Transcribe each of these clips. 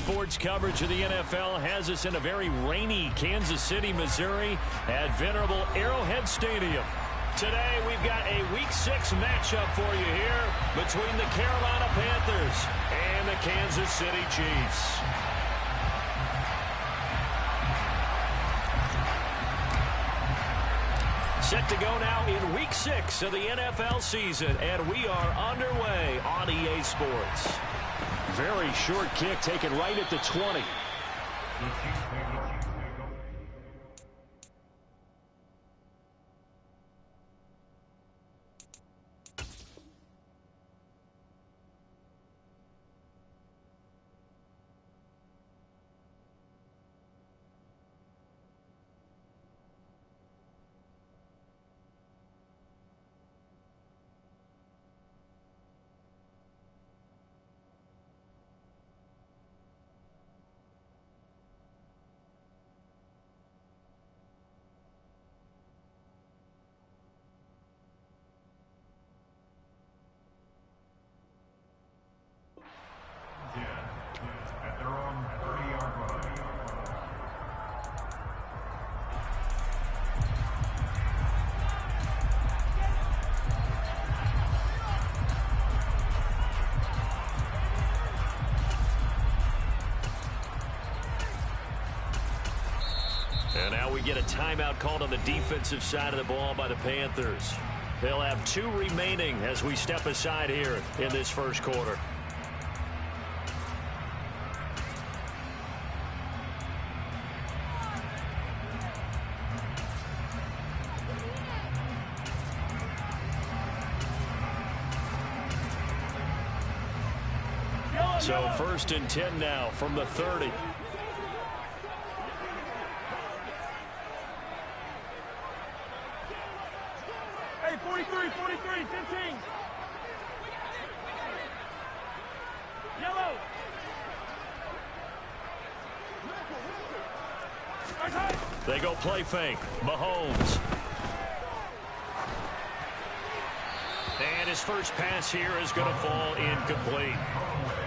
Sports coverage of the NFL has us in a very rainy Kansas City, Missouri at venerable Arrowhead Stadium. Today, we've got a Week 6 matchup for you here between the Carolina Panthers and the Kansas City Chiefs. Set to go now in Week 6 of the NFL season, and we are underway on EA Sports. Very short kick taken right at the 20. And now we get a timeout called on the defensive side of the ball by the Panthers. They'll have 2 remaining as we step aside here in this first quarter. So 1st and 10 now from the 30. Hey, 43, 15. Yellow. They go play fake. Mahomes. And his first pass here is going to fall incomplete.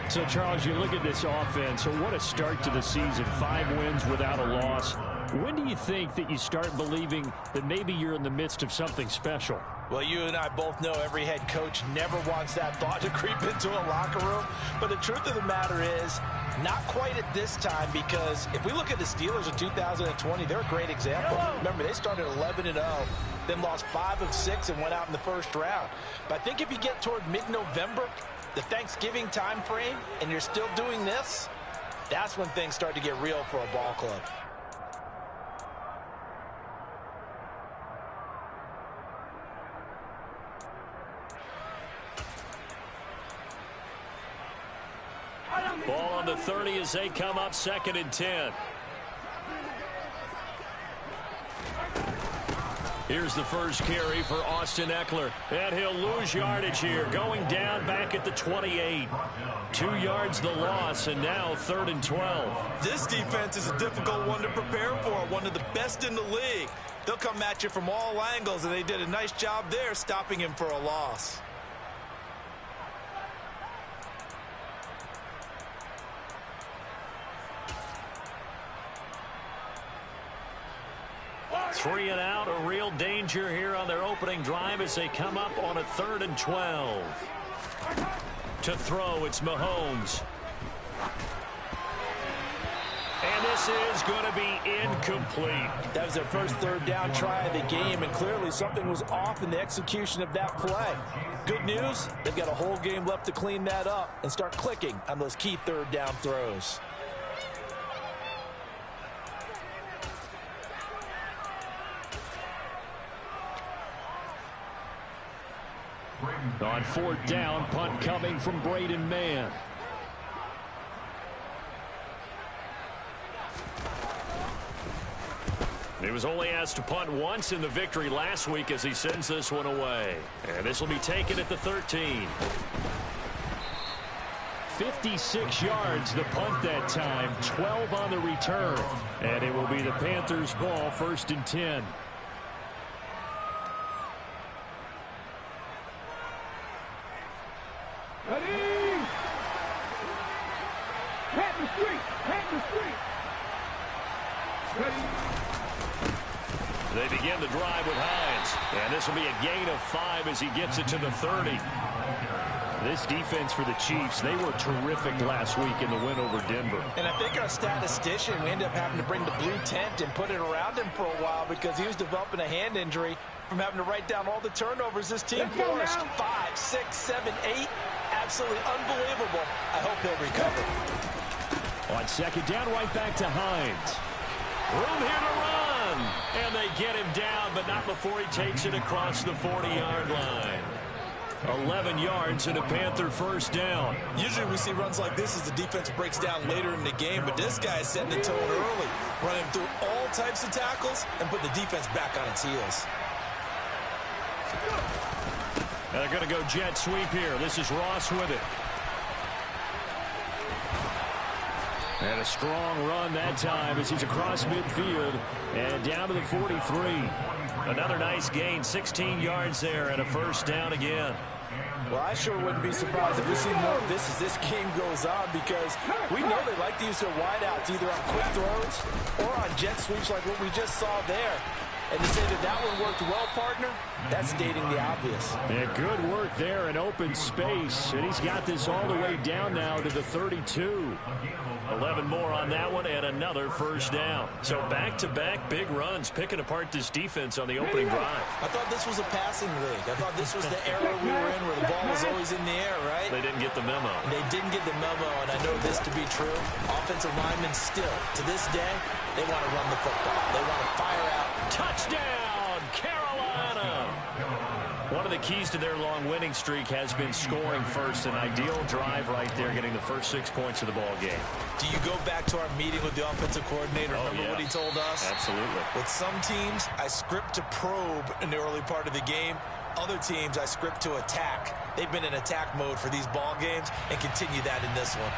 So, Charles, you look at this offense. So what a start to the season. 5 wins without a loss. When do you think that you start believing that maybe you're in the midst of something special? Well, you and I both know every head coach never wants that thought to creep into a locker room. But the truth of the matter is, not quite at this time, because if we look at the Steelers in 2020, they're a great example. Remember, they started 11-0, then lost 5 of 6 and went out in the first round. But I think if you get toward mid-November, the Thanksgiving time frame, and you're still doing this, that's when things start to get real for a ball club. Ball on the 30 as they come up 2nd and 10. Here's the first carry for Austin Eckler. And he'll lose yardage here, going down back at the 28. 2 yards the loss, and now 3rd and 12. This defense is a difficult one to prepare for, one of the best in the league. They'll come at you from all angles, and they did a nice job there stopping him for a loss. Three and out, a real danger here on their opening drive as they come up on a 3rd and 12. To throw, it's Mahomes. And this is going to be incomplete. That was their first 3rd down try of the game, and clearly something was off in the execution of that play. Good news, they've got a whole game left to clean that up and start clicking on those key 3rd down throws. On 4th down, punt coming from Braden Mann. He was only asked to punt once in the victory last week as he sends this one away. And this will be taken at the 13. 56 yards the punt that time, 12 on the return. And it will be the Panthers' ball, 1st and 10. Pat the street. Pat the street. Ready? They begin the drive with Hines. And this will be a gain of 5 as he gets it to the 30. This defense for the Chiefs, they were terrific last week in the win over Denver. And I think our statistician, we ended up having to bring the blue tent and put it around him for a while because he was developing a hand injury from having to write down all the turnovers this team forced. 5, 6, 7, 8. Absolutely unbelievable. I hope he'll recover. On second down, right back to Hines. Room here to run. And they get him down, but not before he takes it across the 40-yard line. 11 yards and a Panther first down. Usually we see runs like this as the defense breaks down later in the game, but this guy is setting the tone early, running through all types of tackles and put the defense back on its heels. And they're going to go jet sweep here. This is Ross with it. And a strong run that time as he's across midfield and down to the 43. Another nice gain, 16 yards there and a first down again. Well, I sure wouldn't be surprised if we see more of this as this game goes on because we know they like to use their wideouts either on quick throws or on jet sweeps like what we just saw there. And to say that that one worked well, partner, that's stating the obvious. Yeah, good work there in open space. And he's got this all the way down now to the 32. 11 more on that one and another first down. So back-to-back big runs picking apart this defense on the opening drive. I thought this was a passing league. I thought this was the era we were in where the ball was always in the air, right? They didn't get the memo. They didn't get the memo, and I know this to be true. Offensive linemen still, to this day, they want to run the football. They want to fire out. Touchdown, Carolina! One of the keys to their long winning streak has been scoring first. An ideal drive right there, getting the first 6 points of the ball game. Do you go back to our meeting with the offensive coordinator? Remember what he told us? Absolutely. With some teams, I script to probe in the early part of the game. Other teams, I script to attack. They've been in attack mode for these ball games and continue that in this one.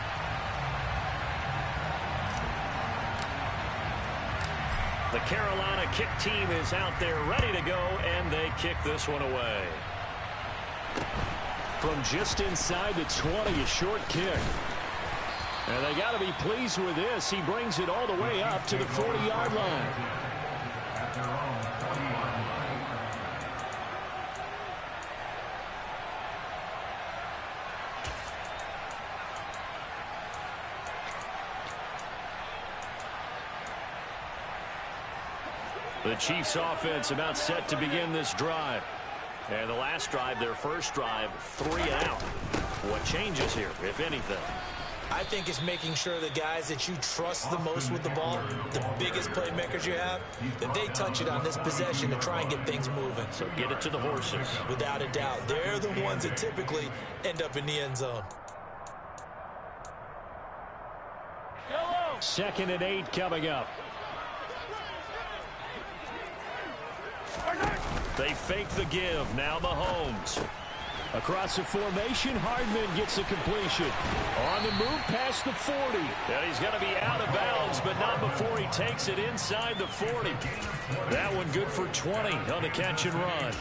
The Carolina kick team is out there ready to go, and they kick this one away. From just inside the 20, a short kick. And they got to be pleased with this. He brings it all the way up to the 40-yard line. The Chiefs offense about set to begin this drive. And the last drive, their first drive, 3 and out. What changes here, if anything? I think it's making sure the guys that you trust the most with the ball, the biggest playmakers you have, that they touch it on this possession to try and get things moving. So get it to the horses. Without a doubt. They're the ones that typically end up in the end zone. Yellow. 2nd and 8 coming up. They fake the give. Now Mahomes. Across the formation, Hardman gets the completion. On the move past the 40. And he's going to be out of bounds, but not before he takes it inside the 40. That one good for 20 on the catch and run.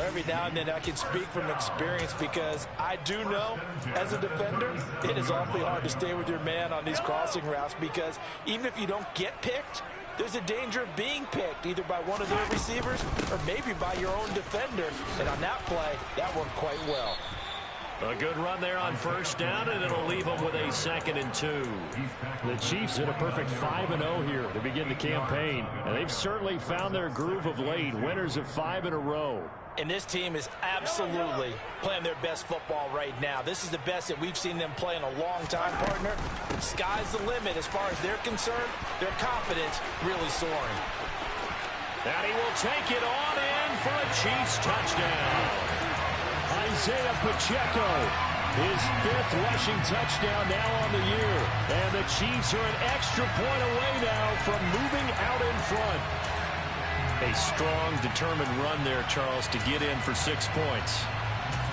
Every now and then I can speak from experience because I do know, as a defender, it is awfully hard to stay with your man on these crossing routes because even if you don't get picked, there's a danger of being picked either by one of their receivers or maybe by your own defender. And on that play, that worked quite well. A good run there on first down, and it'll leave them with a 2nd and 2. The Chiefs hit a perfect 5-0 here to begin the campaign. And they've certainly found their groove of late, winners of 5 in a row. And this team is absolutely playing their best football right now. This is the best that we've seen them play in a long time, partner. Sky's the limit as far as they're concerned. Their confidence really soaring. And he will take it on in for a Chiefs touchdown. Isaiah Pacheco, his 5th rushing touchdown now on the year. And the Chiefs are an extra point away now from moving out in front. A strong, determined run there, Charles, to get in for 6 points.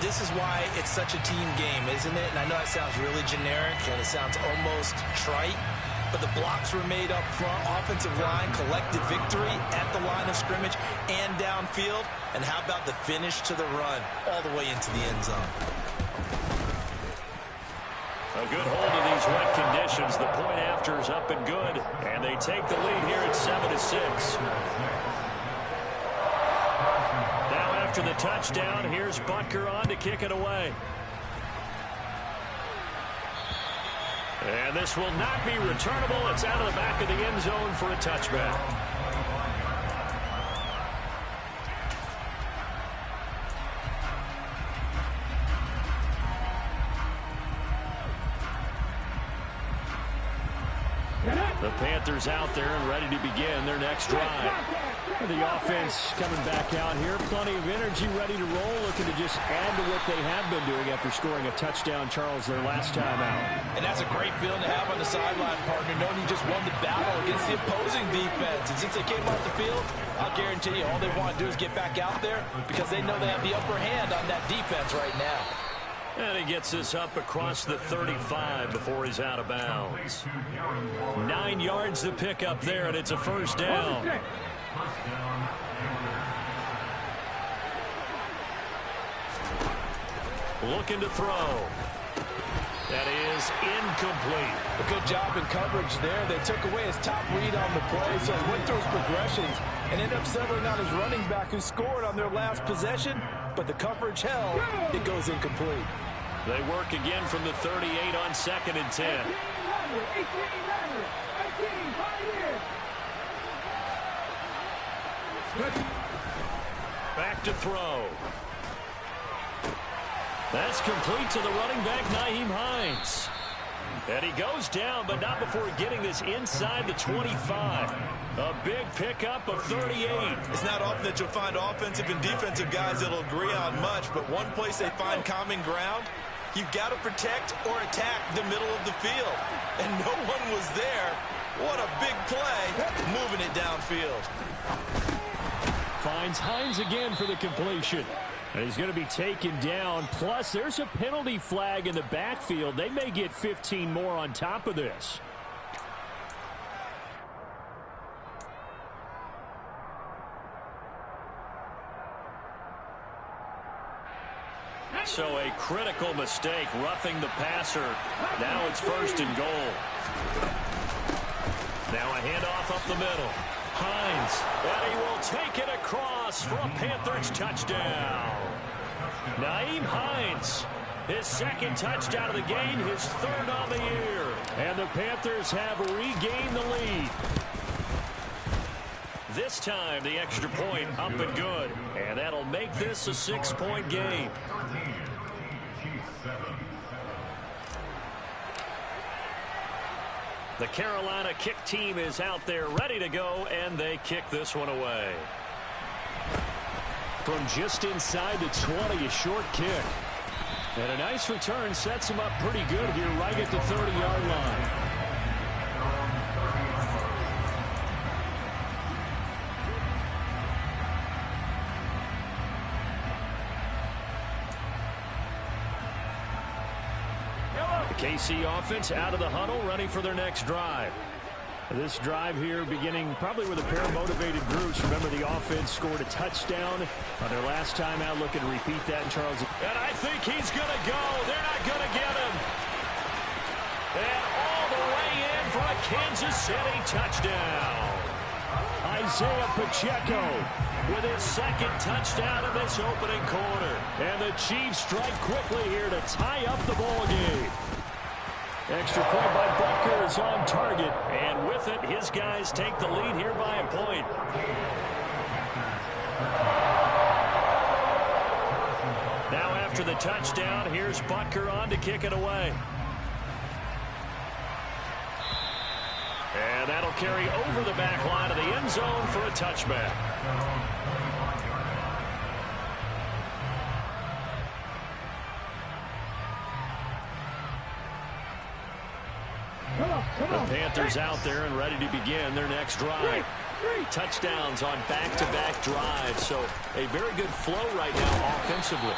This is why it's such a team game, isn't it? And I know it sounds really generic and it sounds almost trite, but the blocks were made up front, offensive line, collective victory at the line of scrimmage and downfield. And how about the finish to the run all the way into the end zone? A good hold of these wet conditions. The point after is up and good. And they take the lead here at 7-6. Now after the touchdown, here's Butker on to kick it away. And this will not be returnable. It's out of the back of the end zone for a touchback. The Panthers out there and ready to begin their next drive. The offense coming back out here. Plenty of energy, ready to roll, looking to just add to what they have been doing after scoring a touchdown, Charles, their last time out. And that's a great feeling to have on the sideline, partner, knowing you just won the battle against the opposing defense. And since they came off the field, I'll guarantee you all they want to do is get back out there because they know they have the upper hand on that defense right now. And he gets this up across the 35 before he's out of bounds. 9 yards to pick up there, and it's a first down. Looking to throw. That is incomplete. A good job in coverage there. They took away his top read on the play, so he went through his progressions and ended up settling on his running back who scored on their last possession, but the coverage held. It goes incomplete. They work again from the 38 on 2nd and 10. Back to throw. That's complete to the running back, Nyheim Hines. And he goes down, but not before getting this inside the 25. A big pickup of 38. It's not often that you'll find offensive and defensive guys that'll agree on much, but one place they find common ground, you've got to protect or attack the middle of the field. And no one was there. What a big play, moving it downfield. Finds Hines again for the completion. And he's going to be taken down. Plus, there's a penalty flag in the backfield. They may get 15 more on top of this. So a critical mistake, roughing the passer. Now it's 1st and goal. Now a handoff up the middle. Hines, and he will take it across for a Panthers touchdown. Nyheim Hines, his 2nd touchdown of the game, his 3rd on the year. And the Panthers have regained the lead. This time, the extra point up and good. And that'll make this a 6-point game. The Carolina kick team is out there ready to go, and they kick this one away. From just inside the 20, a short kick. And a nice return sets him up pretty good here right at the 30-yard line. KC offense out of the huddle, ready for their next drive. This drive here beginning probably with a pair of motivated groups. Remember, the offense scored a touchdown on their last time out. Looking to repeat that in Charles. And I think he's going to go. They're not going to get him. And all the way in for a Kansas City touchdown. Isaiah Pacheco with his 2nd touchdown in this opening quarter. And the Chiefs strike quickly here to tie up the ball game. Extra point by Butker is on target. And with it, his guys take the lead here by a point. Now after the touchdown, here's Butker on to kick it away. And that'll carry over the back line of the end zone for a touchback. The Panthers out there and ready to begin their next drive. Touchdowns on back-to-back drives, so a very good flow right now offensively.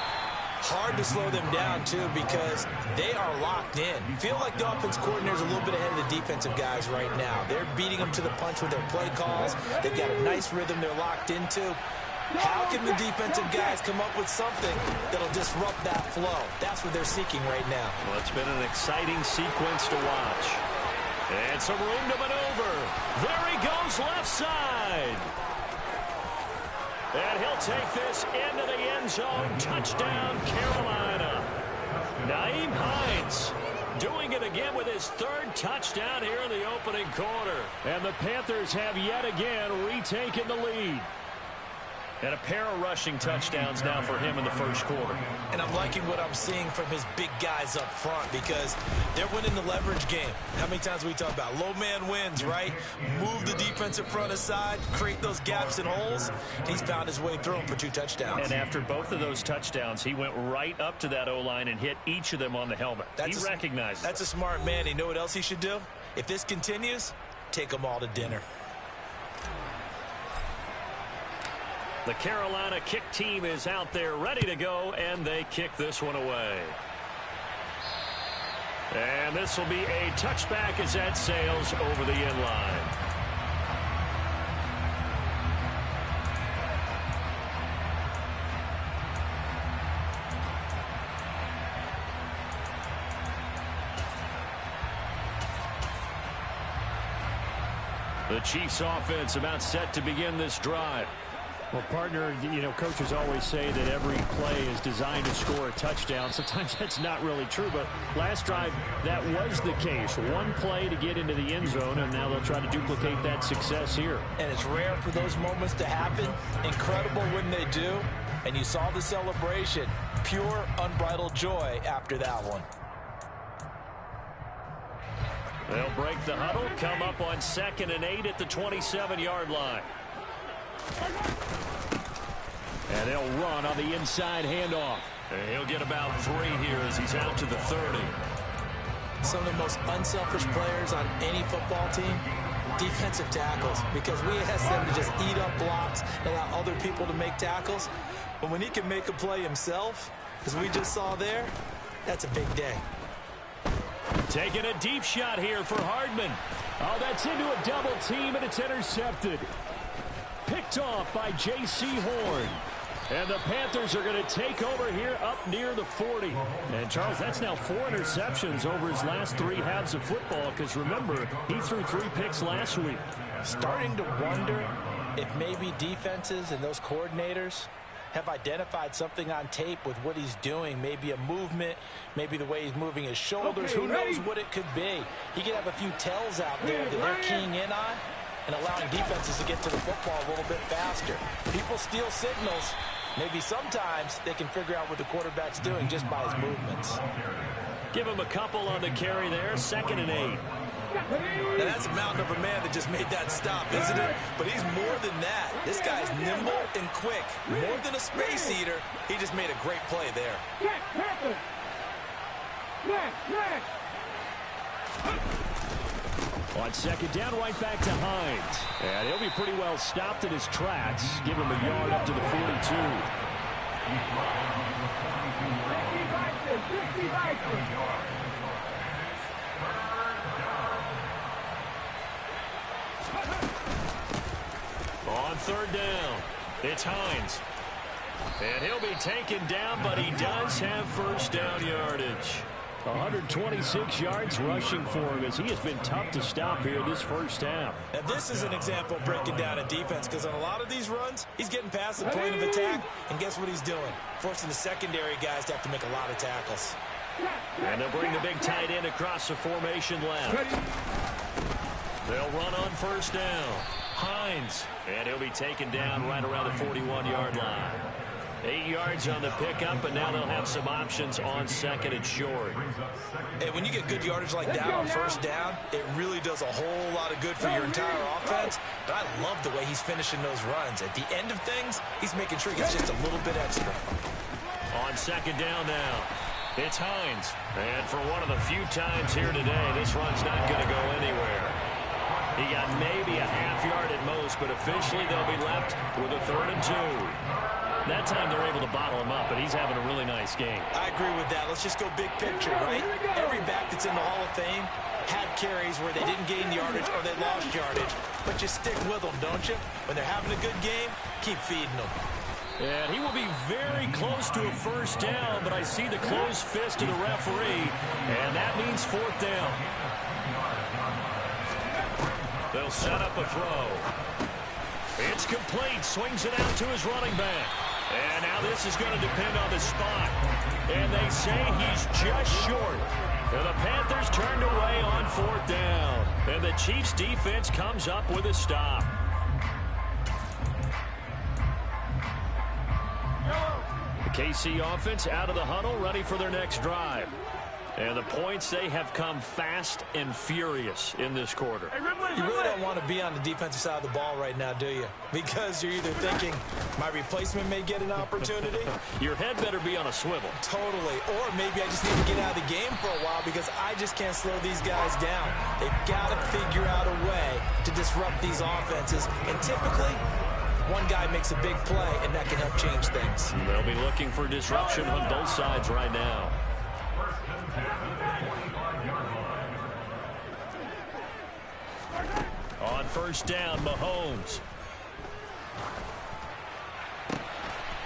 Hard to slow them down, too, because they are locked in. You feel like the offense coordinator is a little bit ahead of the defensive guys right now. They're beating them to the punch with their play calls. They've got a nice rhythm they're locked into. How can the defensive guys come up with something that'll disrupt that flow? That's what they're seeking right now. Well, it's been an exciting sequence to watch. And some room to maneuver. There he goes, left side. And he'll take this into the end zone. Touchdown, Carolina. Nyheim Hines doing it again with his third touchdown here in the opening quarter. And the Panthers have yet again retaken the lead. And a pair of rushing touchdowns now for him in the first quarter. And I'm liking what I'm seeing from his big guys up front because they're winning the leverage game. How many times we talk about low man wins, right? Move the defensive front aside, create those gaps and holes. He's found his way through them for 2 touchdowns. And after both of those touchdowns, he went right up to that O-line and hit each of them on the helmet. He recognized it. That's a smart man. You know what else he should do? If this continues, take them all to dinner. The Carolina kick team is out there ready to go, and they kick this one away. And this will be a touchback as that sails over the end line. The Chiefs offense about set to begin this drive. Well, partner, you know, coaches always say that every play is designed to score a touchdown. Sometimes that's not really true, but last drive, that was the case. One play to get into the end zone, and now they'll try to duplicate that success here. And it's rare for those moments to happen. Incredible when they do. And you saw the celebration. Pure, unbridled joy after that one. They'll break the huddle, come up on 2nd and 8 at the 27-yard line. And they'll run on the inside handoff. And he'll get about 3 here as he's out to the 30. Some of the most unselfish players on any football team, defensive tackles, because we ask them to just eat up blocks and allow other people to make tackles. But when he can make a play himself, as we just saw there, that's a big day. Taking a deep shot here for Hardman. Oh, that's into a double team, and it's intercepted. Picked off by J.C. Horn. And the Panthers are going to take over here up near the 40. And, Charles, that's now 4 interceptions over his last 3 halves of football, because, remember, he threw 3 picks last week. Starting to wonder if maybe defenses and those coordinators have identified something on tape with what he's doing. Maybe a movement, maybe the way he's moving his shoulders. Who knows what it could be? He could have a few tells out there that they're keying in on and allowing defenses to get to the football a little bit faster. People steal signals. Maybe sometimes they can figure out what the quarterback's doing just by his movements. Give him a couple on the carry there. 2nd and 8. Now that's a mountain of a man that just made that stop, isn't it? But he's more than that. This guy's nimble and quick. More than a space eater. He just made a great play there. On 2nd down, right back to Hines. And he'll be pretty well stopped in his tracks. Give him a yard up to the 42. On 3rd down, it's Hines. And he'll be taken down, but he does have first down yardage. 126 yards rushing for him as he has been tough to stop here this first half. Now this is an example of breaking down a defense, because on a lot of these runs, he's getting past the point of attack, and guess what he's doing? Forcing the secondary guys to have to make a lot of tackles. And they'll bring the big tight end across the formation left. They'll run on 1st down. Hines, and he'll be taken down right around the 41-yard line. 8 yards on the pickup, and now they'll have some options on 2nd and short. And when you get good yardage like that on 1st down, it really does a whole lot of good for your entire offense. But I love the way he's finishing those runs. At the end of things, he's making sure he gets just a little bit extra. On 2nd down now, it's Hines. And for one of the few times here today, this run's not going to go anywhere. He got maybe a half yard at most, but officially they'll be left with a 3rd and 2. That time they're able to bottle him up, but he's having a really nice game. I agree with that. Let's just go big picture, right? Every back that's in the Hall of Fame had carries where they didn't gain yardage or they lost yardage. But you stick with them, don't you? When they're having a good game, keep feeding them. And he will be very close to a first down, but I see the closed fist of the referee, and that means fourth down. They'll set up a throw. It's complete. Swings it out to his running back. And now this is going to depend on the spot. And they say he's just short. And the Panthers turned away on fourth down. And the Chiefs defense comes up with a stop. The KC offense out of the huddle, ready for their next drive. And the points, they have come fast and furious in this quarter. You really don't want to be on the defensive side of the ball right now, do you? Because you're either thinking, my replacement may get an opportunity. Your head better be on a swivel. Totally. Or maybe I just need to get out of the game for a while because I just can't slow these guys down. They've got to figure out a way to disrupt these offenses. And typically, one guy makes a big play, and that can help change things. They'll be looking for disruption on both sides right now. On first down, Mahomes.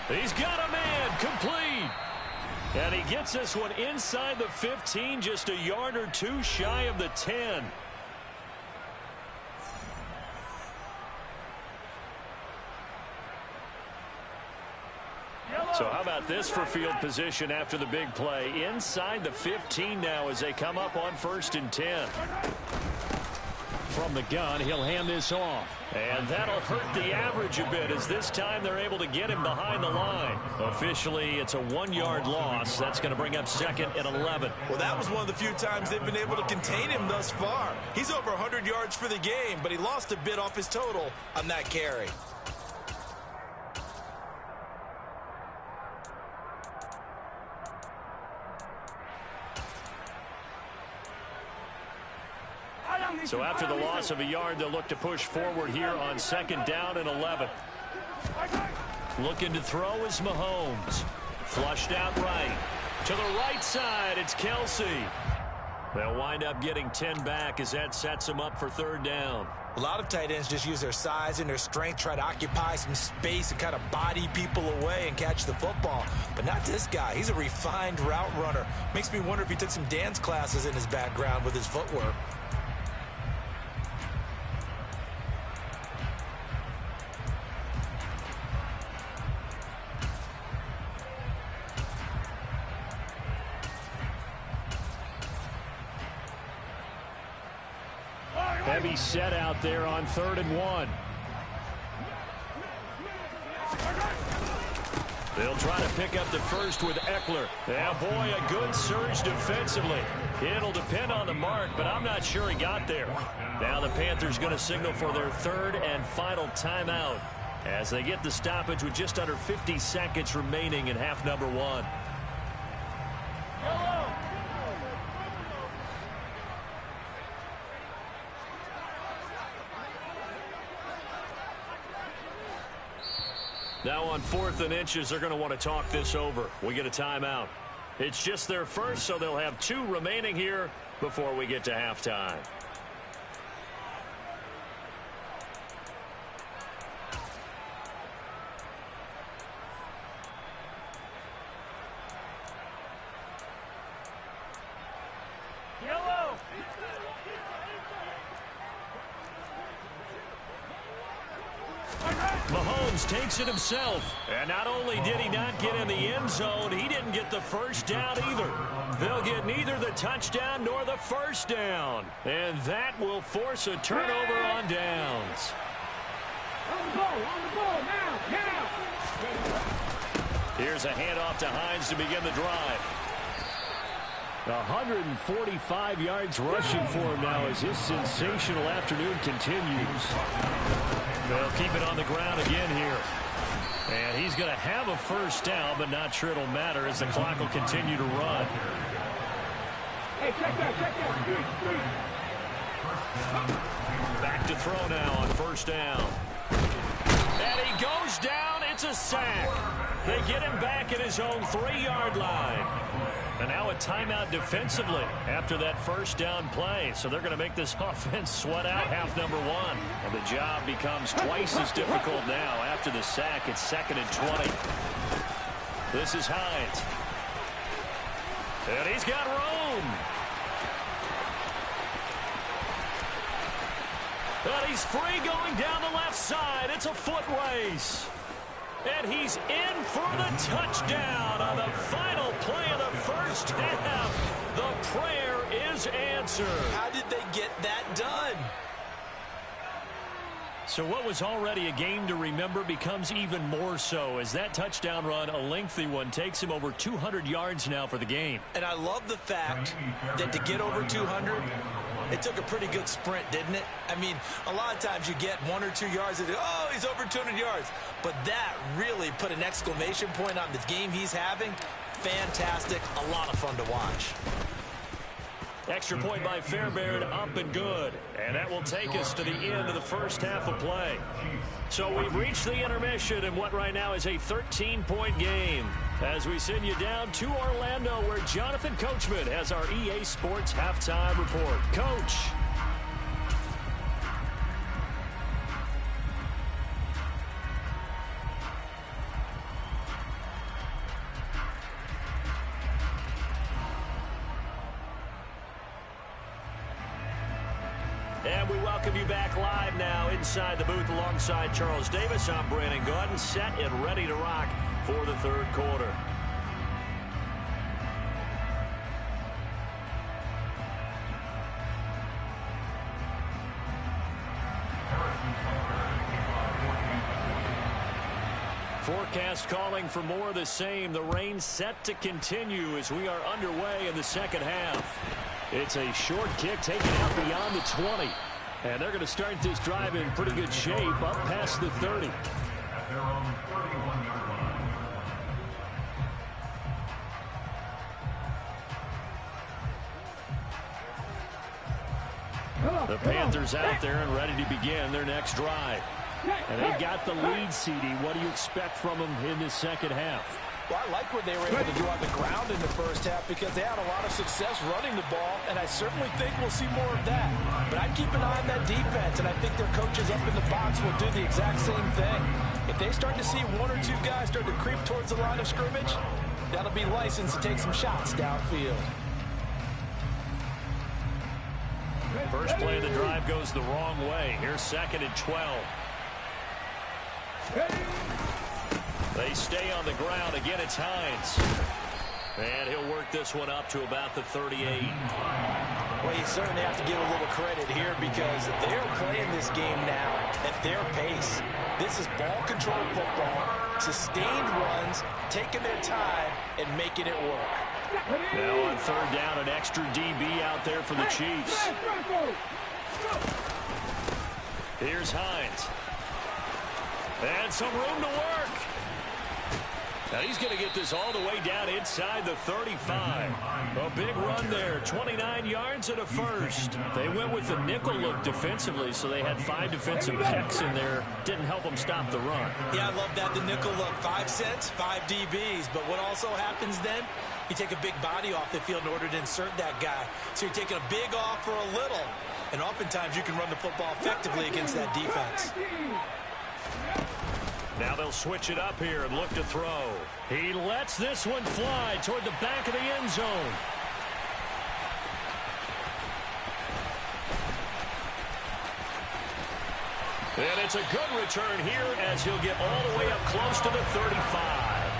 He's got a man, complete. And he gets this one inside the 15, just a yard or two shy of the 10. So how about this for field position after the big play? Inside the 15 now as they come up on first and 10. From the gun, he'll hand this off. And that'll hurt the average a bit as this time they're able to get him behind the line. Officially, it's a 1-yard loss. That's going to bring up second and 11. Well, that was one of the few times they've been able to contain him thus far. He's over 100 yards for the game, but he lost a bit off his total on that carry. So after the loss of a yard, they'll look to push forward here on second down and 11. Looking to throw is Mahomes. Flushed out right. To the right side, it's Kelsey. They'll wind up getting 10 back as that sets them up for third down. A lot of tight ends just use their size and their strength, try to occupy some space and kind of body people away and catch the football. But not this guy. He's a refined route runner. Makes me wonder if he took some dance classes in his background with his footwork. Heavy set out there on 3rd and 1. They'll try to pick up the first with Eckler. Yeah, boy, a good surge defensively. It'll depend on the mark, but I'm not sure he got there. Now the Panthers going to signal for their third and final timeout as they get the stoppage with just under 50 seconds remaining in half number 1. Now on 4th and inches, they're going to want to talk this over. We get a timeout. It's just their first, so they'll have 2 remaining here before we get to halftime. Mahomes takes it himself. And not only did he not get in the end zone, he didn't get the first down either. They'll get neither the touchdown nor the first down. And that will force a turnover on downs. On the ball, now. Here's a handoff to Hines to begin the drive. 145 yards rushing for him now as his sensational afternoon continues. They'll keep it on the ground again here. And he's going to have a first down, but not sure it'll matter as the clock will continue to run. Hey, check that. Back to throw now on first down. And he goes down. It's a sack. They get him back at his own 3-yard line. And now a timeout defensively after that first down play. So they're going to make this offense sweat out half number one. And the job becomes twice as difficult now after the sack. It's 2nd and 20. This is Hines. And he's got room. And he's free going down the left side. It's a foot race. And he's in for the touchdown on the final play of the first half. The prayer is answered. How did they get that done? So what was already a game to remember becomes even more so as that touchdown run, a lengthy one, takes him over 200 yards now for the game. And I love the fact that to get over 200, it took a pretty good sprint, didn't it? I mean, a lot of times you get 1 or 2 yards and, oh, he's over 200 yards. But that really put an exclamation point on the game he's having. Fantastic. A lot of fun to watch. Extra point by Fairbairn, up and good. And that will take us to the end of the first half of play. So we've reached the intermission in what right now is a 13-point game. As we send you down to Orlando, where Jonathan Coachman has our EA Sports halftime report. Coach. And we welcome you back live now inside the booth alongside Charles Davis. I'm Brandon Gordon, set and ready to rock for the third quarter. Forecast calling for more of the same. The rain set to continue as we are underway in the second half. It's a short kick taken out beyond the 20. And they're going to start this drive in pretty good shape up past the 30. The Panthers out there and ready to begin their next drive. And they've got the lead, CD. What do you expect from them in the second half? Well, I like what they were able to do on the ground in the first half because they had a lot of success running the ball, and I certainly think we'll see more of that. But I'd keep an eye on that defense, and I think their coaches up in the box will do the exact same thing. If they start to see 1 or 2 guys start to creep towards the line of scrimmage, that'll be licensed to take some shots downfield. First play of the drive goes the wrong way. Here's 2nd and 12. They stay on the ground. Again, it's Hines. And he'll work this one up to about the 38. Well, you certainly have to give a little credit here because they're playing this game now at their pace. This is ball control football, sustained runs, taking their time, and making it work. Now on third down, an extra DB out there for the Chiefs. Here's Hines. And some room to work. Now he's going to get this all the way down inside the 35. A big run there, 29 yards and a first. They went with the nickel look defensively, so they had 5 defensive backs in there. Didn't help them stop the run. Yeah, I love that, the nickel look. 5 cents, 5 DBs. But what also happens then, you take a big body off the field in order to insert that guy. So you're taking a big off for a little. And oftentimes you can run the football effectively against that defense. Now they'll switch it up here and look to throw. He lets this one fly toward the back of the end zone. And it's a good return here as he'll get all the way up close to the 35.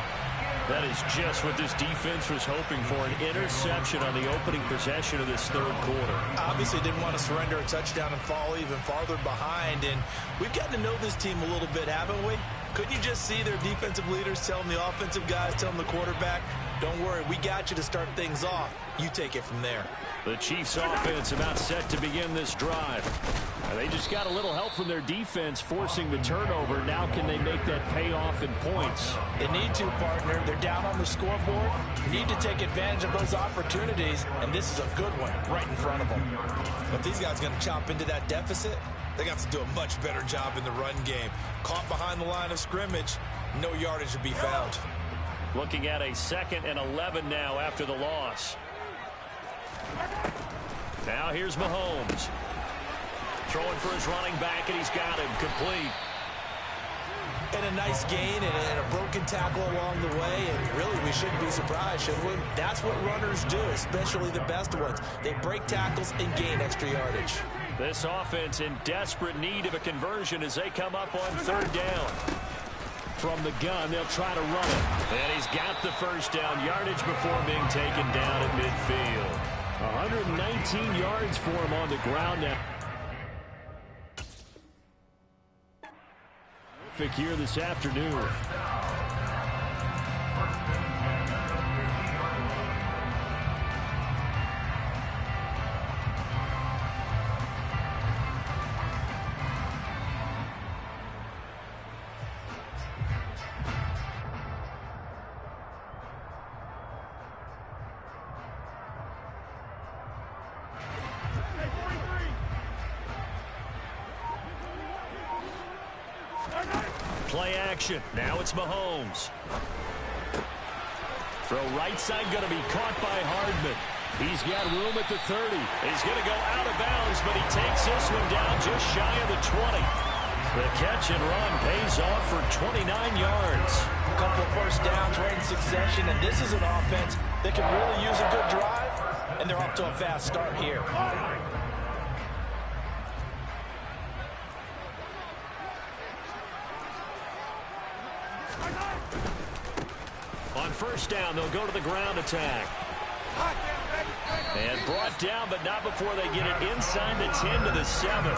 That is just what this defense was hoping for, an interception on the opening possession of this third quarter. Obviously didn't want to surrender a touchdown and fall even farther behind, and we've gotten to know this team a little bit, haven't we? Couldn't you just see their defensive leaders telling the offensive guys, telling the quarterback, don't worry, we got you to start things off. You take it from there. The Chiefs offense about set to begin this drive. And they just got a little help from their defense forcing the turnover. Now can they make that pay off in points? They need to, partner. They're down on the scoreboard. Need to take advantage of those opportunities, and this is a good one right in front of them. If these guys are going to chop into that deficit, they got to do a much better job in the run game. Caught behind the line of scrimmage, no yardage to be found. Looking at a 2nd and 11 now after the loss. Now here's Mahomes. Throwing for his running back, and he's got him complete. And a nice gain and a broken tackle along the way. And really, we shouldn't be surprised, should we? That's what runners do, especially the best ones. They break tackles and gain extra yardage. This offense in desperate need of a conversion as they come up on 3rd down. From the gun, they'll try to run it. And he's got the first down yardage before being taken down at midfield. 119 yards for him on the ground now. Here this afternoon. Play action. Now it's Mahomes. Throw right side going to be caught by Hardman. He's got room at the 30. He's going to go out of bounds, but he takes this one down just shy of the 20. The catch and run pays off for 29 yards. A couple of first downs right in succession, and this is an offense that can really use a good drive, and they're off to a fast start here. On first down, they'll go to the ground attack. And brought down, but not before they get it inside the 10 to the 7.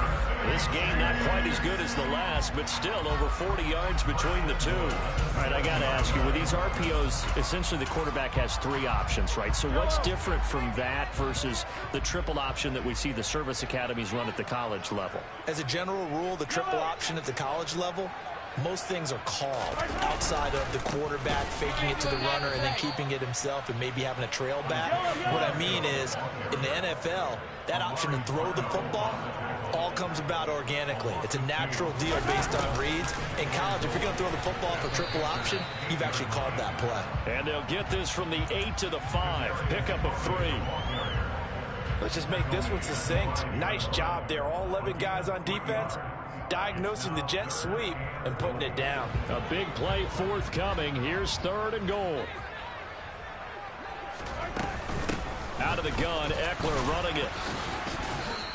This game not quite as good as the last, but still over 40 yards between the two. All right, I got to ask you, with these RPOs, essentially the quarterback has 3 options, right? So what's different from that versus the triple option that we see the service academies run at the college level? As a general rule, the triple option at the college level, most things are called outside of the quarterback faking it to the runner and then keeping it himself and maybe having a trail back. What I mean is, in the NFL, that option to throw the football all comes about organically. It's a natural deal based on reads. In college, if you're going to throw the football for triple option, you've actually called that play. And they'll get this from the 8 to the 5. Pickup of 3. Let's just make this one succinct. Nice job there. All 11 guys on defense diagnosing the jet sweep and putting it down. A big play forthcoming. Here's 3rd and goal. Out of the gun, Eckler running it.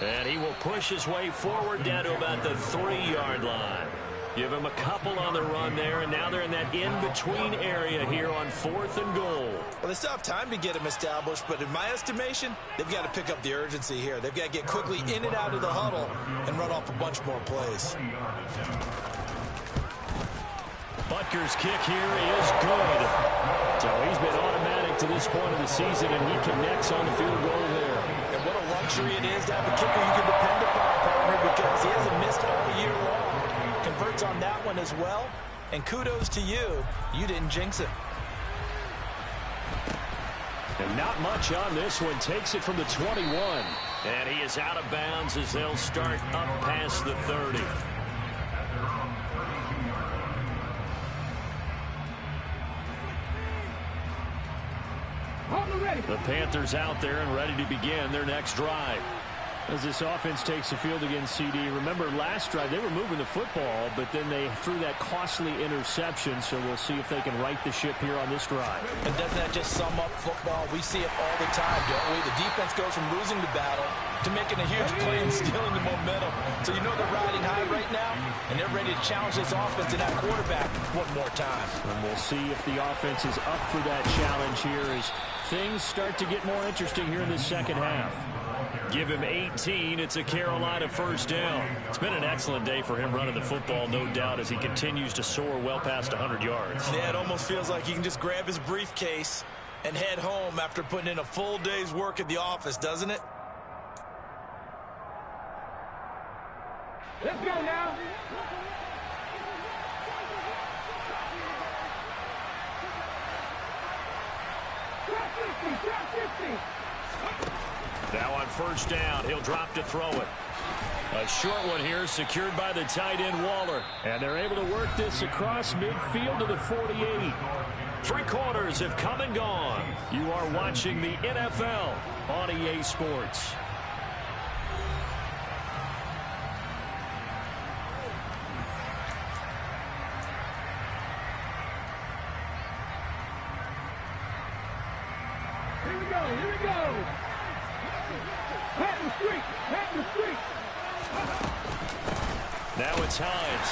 And he will push his way forward down to about the 3-yard line. Give him a couple on the run there, and now they're in that in-between area here on 4th and goal. Well, they still have time to get him established, but in my estimation, they've got to pick up the urgency here. They've got to get quickly in and out of the huddle and run off a bunch more plays. Butker's kick here is good. So he's been automatic to this point of the season, and he connects on the field goal there. And what a luxury it is to have a kicker you can depend upon, partner, because he hasn't missed all year long. Converts on that one as well, and kudos to you. You didn't jinx him. And not much on this one. Takes it from the 21. And he is out of bounds as they'll start up past the 30. The Panthers out there and ready to begin their next drive. As this offense takes the field against CD, remember last drive they were moving the football, but then they threw that costly interception, so we'll see if they can right the ship here on this drive. And doesn't that just sum up football? We see it all the time, don't we? The defense goes from losing the battle to making a huge play and stealing the momentum. So you know they're riding high right now, and they're ready to challenge this offense and that quarterback one more time. And we'll see if the offense is up for that challenge here as things start to get more interesting here in the second half. Give him 18. It's a Carolina first down. It's been an excellent day for him running the football, no doubt, as he continues to soar well past 100 yards. Yeah, it almost feels like he can just grab his briefcase and head home after putting in a full day's work at the office, doesn't it? Let's go now. Drop 50. Now on first down, he'll drop to throw it. A short one here secured by the tight end Waller. And they're able to work this across midfield to the 48. Three quarters have come and gone. You are watching the NFL on EA Sports. Here we go. Madden Street. Now it's Hines.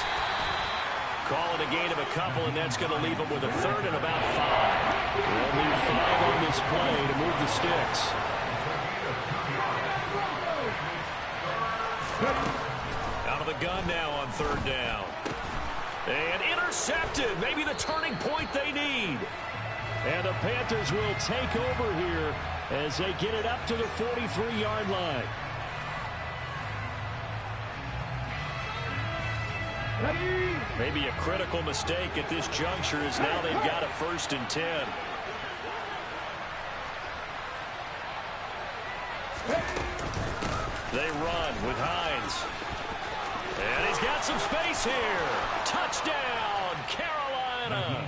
Call it a gain of a couple, and that's going to leave them with a third and about 5. They'll need 5 on this play to move the sticks. Out of the gun now on third down. And intercepted. Maybe the turning point they need. And the Panthers will take over here as they get it up to the 43-yard line. Maybe a critical mistake at this juncture as now they've got a 1st and 10. They run with Hines. And he's got some space here. Touchdown, Carolina.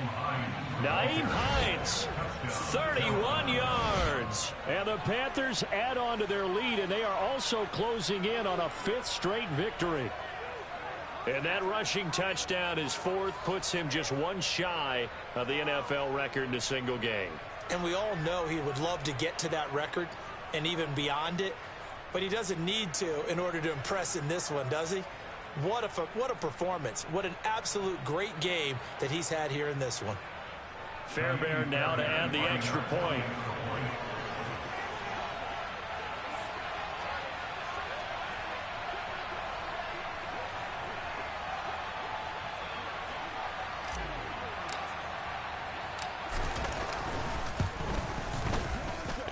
Nyheim Hines, 31 yards. And the Panthers add on to their lead, and they are also closing in on a 5th straight victory. And that rushing touchdown, his 4th, puts him just one shy of the NFL record in a single game. And we all know he would love to get to that record and even beyond it, but he doesn't need to in order to impress in this one, does he? What a performance. What an absolute great game that he's had here in this one. Fairbairn now to add the extra point.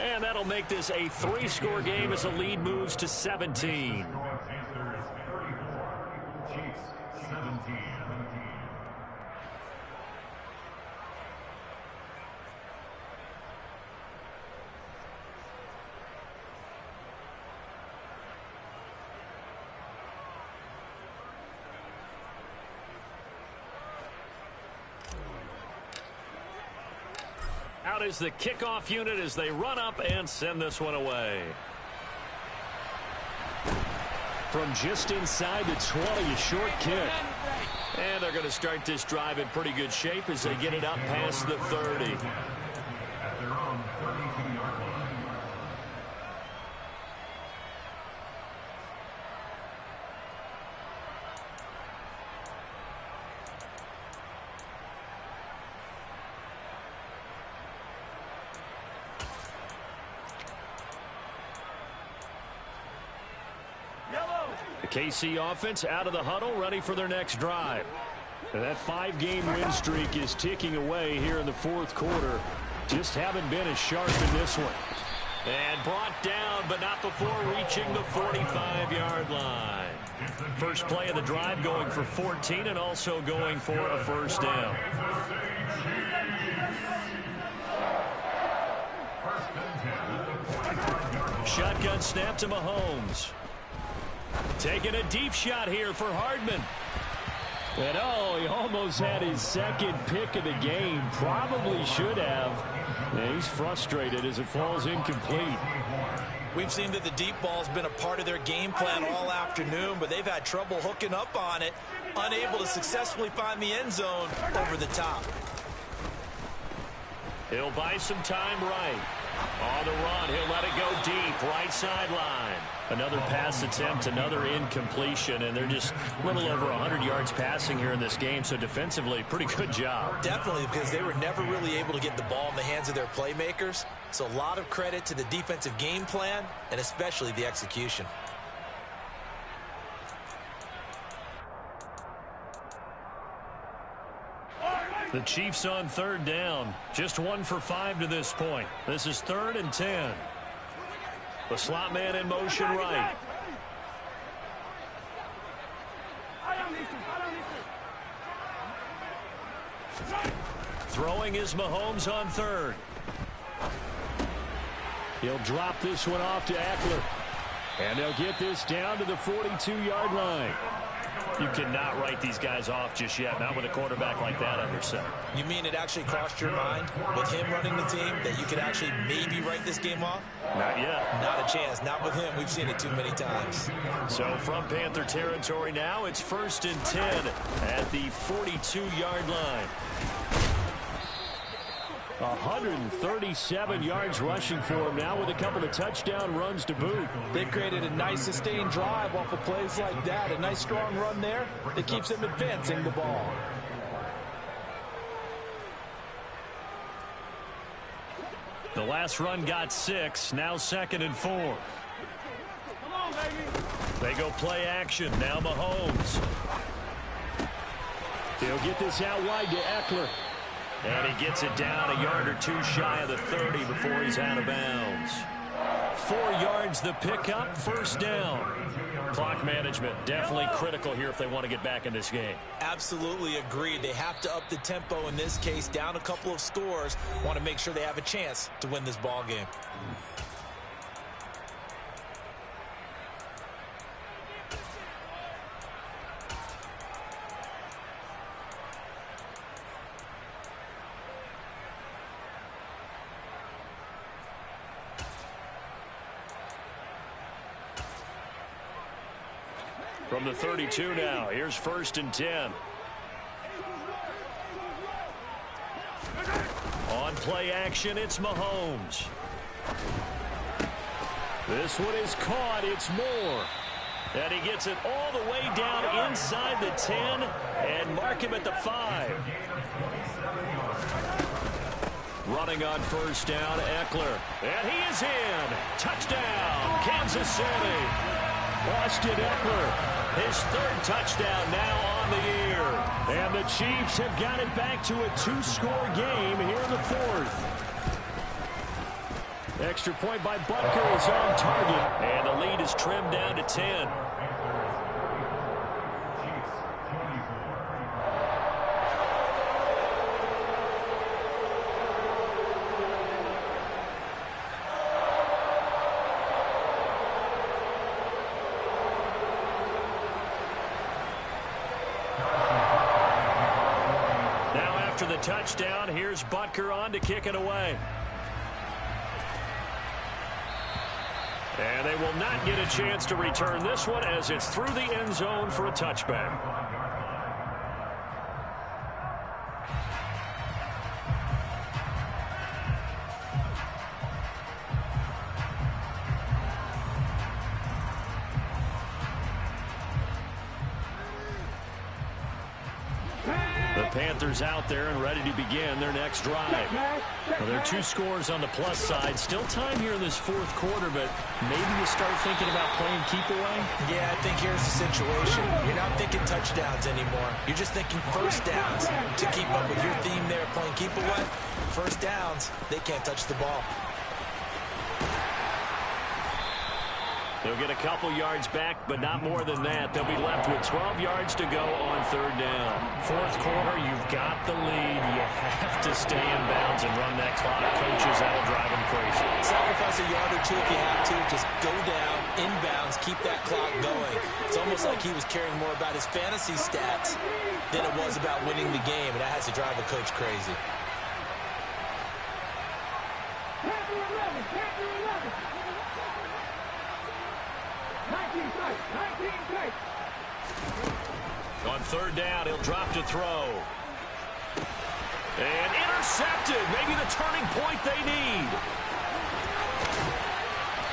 And that'll make this a 3-score game as the lead moves to 17. Out is the kickoff unit as they run up and send this one away. From just inside the 20, a short kick. And they're going to start this drive in pretty good shape as they get it up past the 30. The KC offense out of the huddle, ready for their next drive. And that 5-game win streak is ticking away here in the 4th quarter. Just haven't been as sharp in this one. And brought down, but not before reaching the 45-yard line. First play of the drive going for 14 and also going for a 1st down. Shotgun snap to Mahomes. Taking a deep shot here for Hardman. And he almost had his 2nd pick of the game. Probably should have. And he's frustrated as it falls incomplete. We've seen that the deep ball's been a part of their game plan all afternoon, but they've had trouble hooking up on it, unable to successfully find the end zone over the top. He'll buy some time right. On the run, he'll let it go deep, right sideline. Another pass attempt, another incompletion, and they're just a little over 100 yards passing here in this game, so defensively, pretty good job. Definitely, because they were never really able to get the ball in the hands of their playmakers, so a lot of credit to the defensive game plan, and especially the execution. The Chiefs on 3rd down. Just 1 for 5 to this point. This is 3rd and 10. The slot man in motion right. Throwing is Mahomes on 3rd. He'll drop this one off to Eckler. And they'll get this down to the 42-yard line. You cannot write these guys off just yet, not with a quarterback like that under center. You mean it actually crossed your mind with him running the team that you could actually maybe write this game off? Not yet. Not a chance. Not with him. We've seen it too many times. So from Panther territory now, it's 1st and 10 at the 42-yard line. 137 yards rushing for him now with a couple of touchdown runs to boot. They created a nice sustained drive off of plays like that. A nice strong run there that keeps them advancing the ball. The last run got 6. Now 2nd and 4. Come on, baby. They go play action. Now Mahomes. He'll get this out wide to Eckler. And he gets it down a yard or two shy of the 30 before he's out of bounds. 4 yards the pickup, 1st down. Clock management definitely critical here if they want to get back in this game. Absolutely agreed. They have to up the tempo in this case, down a couple of scores. Want to make sure they have a chance to win this ball game. From the 32 now, here's 1st and 10. On play action, it's Mahomes. This one is caught, it's Moore. And he gets it all the way down inside the 10 and mark him at the 5. Running on 1st down, Eckler. And he is in. Touchdown, Kansas City. Austin Eckler, his 3rd touchdown now on the year. And the Chiefs have got it back to a 2-score game here in the 4th. Extra point by Butker is on target. And the lead is trimmed down to 10. After the touchdown, here's Butker on to kick it away. And they will not get a chance to return this one as it's through the end zone for a touchback. Panthers out there and ready to begin their next drive. Well, there are 2 scores on the plus side. Still time here in this 4th quarter, but maybe you start thinking about playing keep away? Yeah, I think here's the situation. You're not thinking touchdowns anymore. You're just thinking 1st downs. To keep up with your theme there, playing keep away, 1st downs, they can't touch the ball. They'll get a couple yards back, but not more than that. They'll be left with 12 yards to go on 3rd down. 4th quarter, you've got the lead. You have to stay in bounds and run that clock. Coaches, that'll drive them crazy. Sacrifice a yard or 2 if you have to. Just go down, inbounds, keep that clock going. It's almost like he was caring more about his fantasy stats than it was about winning the game, and that has to drive a coach crazy. On 3rd down, he'll drop to throw. And intercepted. Maybe the turning point they need.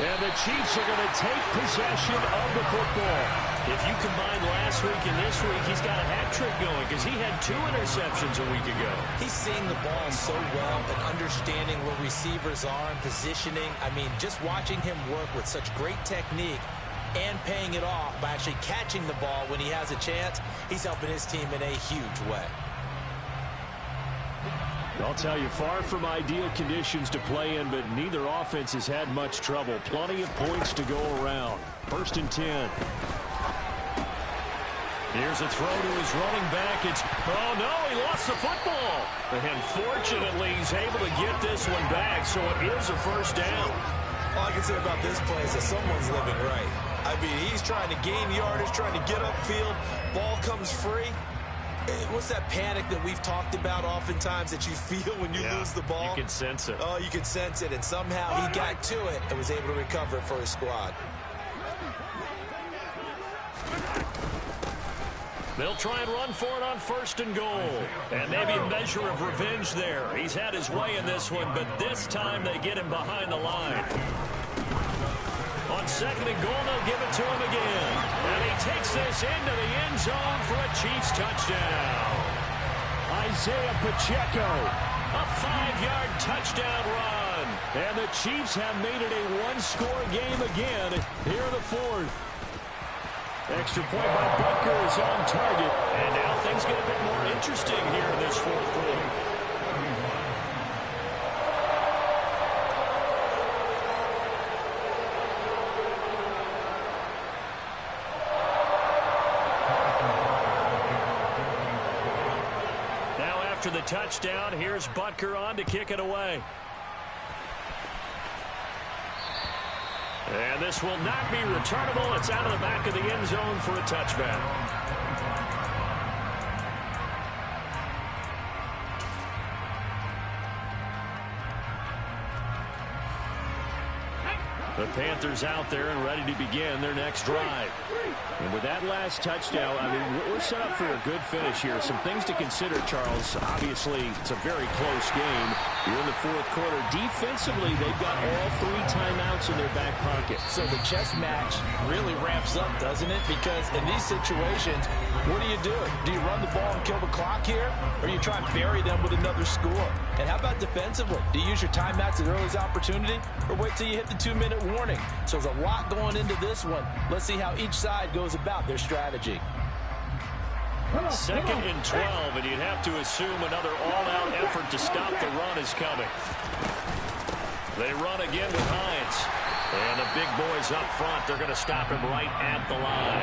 And the Chiefs are going to take possession of the football. If you combine last week and this week, he's got a hat trick going because he had 2 interceptions a week ago. He's seeing the ball so well and understanding where receivers are and positioning. I mean, just watching him work with such great technique and paying it off by actually catching the ball when he has a chance, he's helping his team in a huge way. I'll tell you, far from ideal conditions to play in, but neither offense has had much trouble. Plenty of points to go around. 1st and 10. Here's a throw to his running back. Oh, no, he lost the football. And fortunately, he's able to get this one back, so it is a 1st down. All I can say about this play is that someone's living right. I mean, he's trying to gain yardage, trying to get upfield. Ball comes free. What's that panic that we've talked about oftentimes that you feel when you lose the ball? You can sense it. Oh, you can sense it, and somehow he got to it and was able to recover it for his squad. They'll try and run for it on 1st and goal. And maybe a measure of revenge there. He's had his way in this one, but this time they get him behind the line. On 2nd and goal, they'll give it to him again. And he takes this into the end zone for a Chiefs touchdown. Isaiah Pacheco, a 5-yard touchdown run. And the Chiefs have made it a one-score game again here in the 4th. Extra point by Butker is on target. And now things get a bit more interesting here in this 4th quarter. Now after the touchdown, here's Butker on to kick it away. And this will not be returnable. It's out of the back of the end zone for a touchback. The Panthers out there and ready to begin their next drive. And with that last touchdown, I mean, we're set up for a good finish here. Some things to consider, Charles. Obviously, it's a very close game. You're in the 4th quarter. Defensively, they've got all 3 timeouts in their back pocket. So the chess match really ramps up, doesn't it? Because in these situations, what do you do? Do you run the ball and kill the clock here? Or you try and bury them with another score? And how about defensively? Do you use your timeouts at earliest opportunity? Or wait till you hit the 2-minute warning? So there's a lot going into this one. Let's see how each side goes about their strategy. 2nd and 12, and you'd have to assume another all-out effort to stop the run is coming. They run again with Hines. And the big boys up front, they're going to stop him right at the line.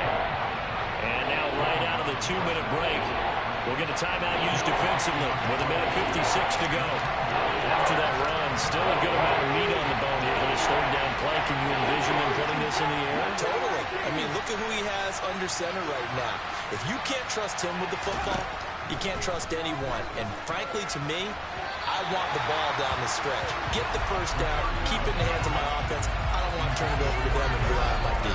And now right out of the 2-minute break, we'll get a timeout used defensively with 1:56 to go. After that run, still a good amount of meat on the bone here for this 3rd down play. Can you envision them putting this in the air? Totally. I mean, look at who he has under center right now. If you can't trust him with the football, you can't trust anyone. And frankly, to me, I want the ball down the stretch. Get the 1st down, keep it in the hands of my offense. I don't want to turn it over to them and rely on my D.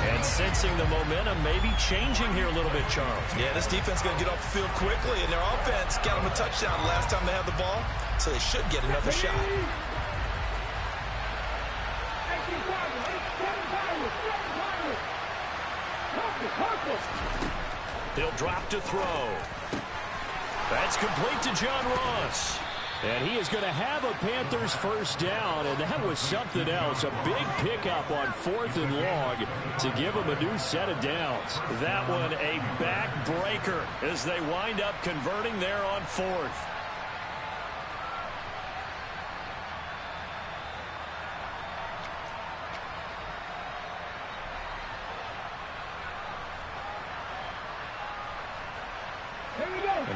And sensing the momentum maybe changing here a little bit, Charles. Yeah, this defense is going to get off the field quickly, and their offense got them a touchdown the last time they had the ball, so they should get another shot. He'll drop to throw. That's complete to John Ross. And he is going to have a Panthers 1st down, and that was something else. A big pickup on 4th and long to give him a new set of downs. That one a backbreaker as they wind up converting there on 4th.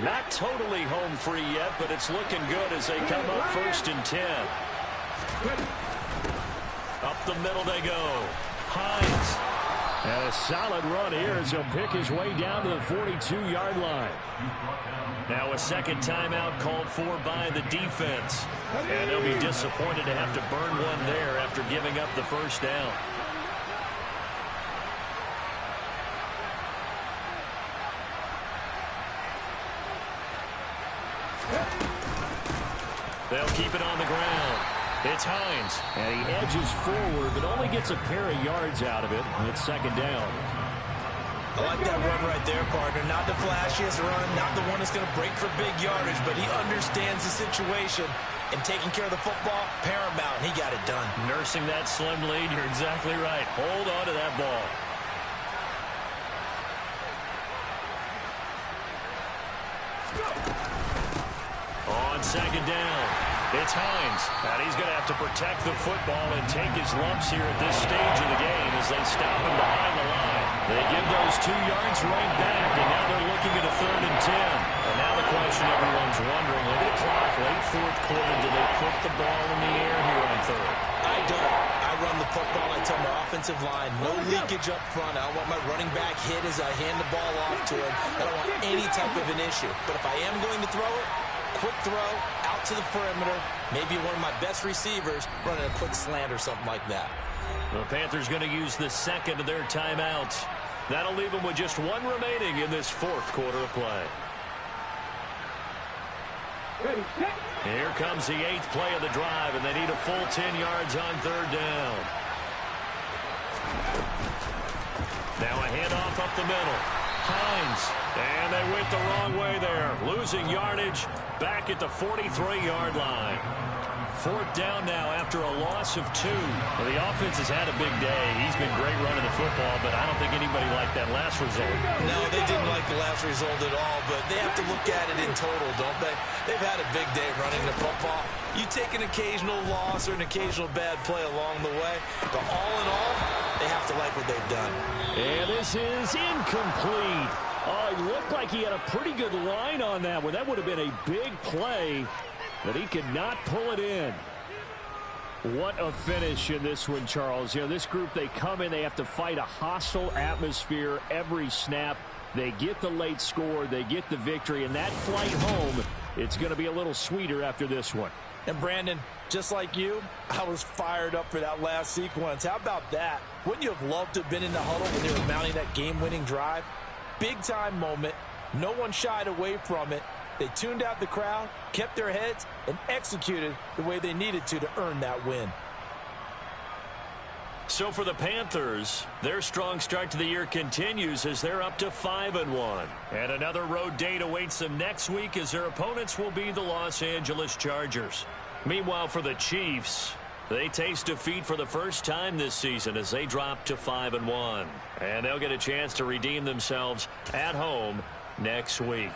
Not totally home free yet, but it's looking good as they come up 1st and 10. Up the middle they go. Hines. And a solid run here as he'll pick his way down to the 42-yard line. Now a 2nd timeout called for by the defense. And they'll be disappointed to have to burn one there after giving up the 1st down. They'll keep it on the ground. It's Hines. And he edges forward, but only gets a pair of yards out of it. And it's 2nd down. I like that run right there, partner. Not the flashiest run, not the one that's going to break for big yardage, but he understands the situation. And taking care of the football, paramount. He got it done. Nursing that slim lead, you're exactly right. Hold on to that ball. On 2nd down, it's Hines. And he's going to have to protect the football and take his lumps here at this stage of the game as they stop him behind the line. They give those 2 yards right back, and now they're looking at a 3rd and 10. And now the question everyone's wondering, look at the clock, late 4th quarter, do they put the ball in the air here on 3rd? I don't. I run the football, I tell my offensive line, no leakage up front. I don't want my running back hit as I hand the ball off to him. I don't want any type of an issue. But if I am going to throw it, quick throw, out to the perimeter, maybe one of my best receivers running a quick slant or something like that. The Panthers going to use the second of their timeouts. That'll leave them with just one remaining in this fourth quarter of play. Here comes the 8th play of the drive, and they need a full 10 yards on third down. Now a handoff up the middle. Hines, and they went the wrong way there. Losing yardage back at the 43-yard line. Fourth down now after a loss of 2. Well, the offense has had a big day. He's been great running the football, but I don't think anybody liked that last result. No, they didn't like the last result at all, but they have to look at it in total, don't they? They've had a big day running the football. You take an occasional loss or an occasional bad play along the way, but all in all, they have to like what they've done. And this is incomplete. Oh, it looked like he had a pretty good line on that one. That would have been a big play, but he could not pull it in. What a finish in this one, Charles. You know, this group, they come in, they have to fight a hostile atmosphere every snap. They get the late score, they get the victory, and that flight home, it's going to be a little sweeter after this one. And Brandon, just like you, I was fired up for that last sequence. How about that? Wouldn't you have loved to have been in the huddle when they were mounting that game-winning drive? Big-time moment. No one shied away from it. They tuned out the crowd, kept their heads, and executed the way they needed to earn that win. So for the Panthers, their strong start to the year continues as they're up to 5-1. And another road date awaits them next week as their opponents will be the Los Angeles Chargers. Meanwhile, for the Chiefs, they taste defeat for the first time this season as they drop to 5-1. And they'll get a chance to redeem themselves at home next week.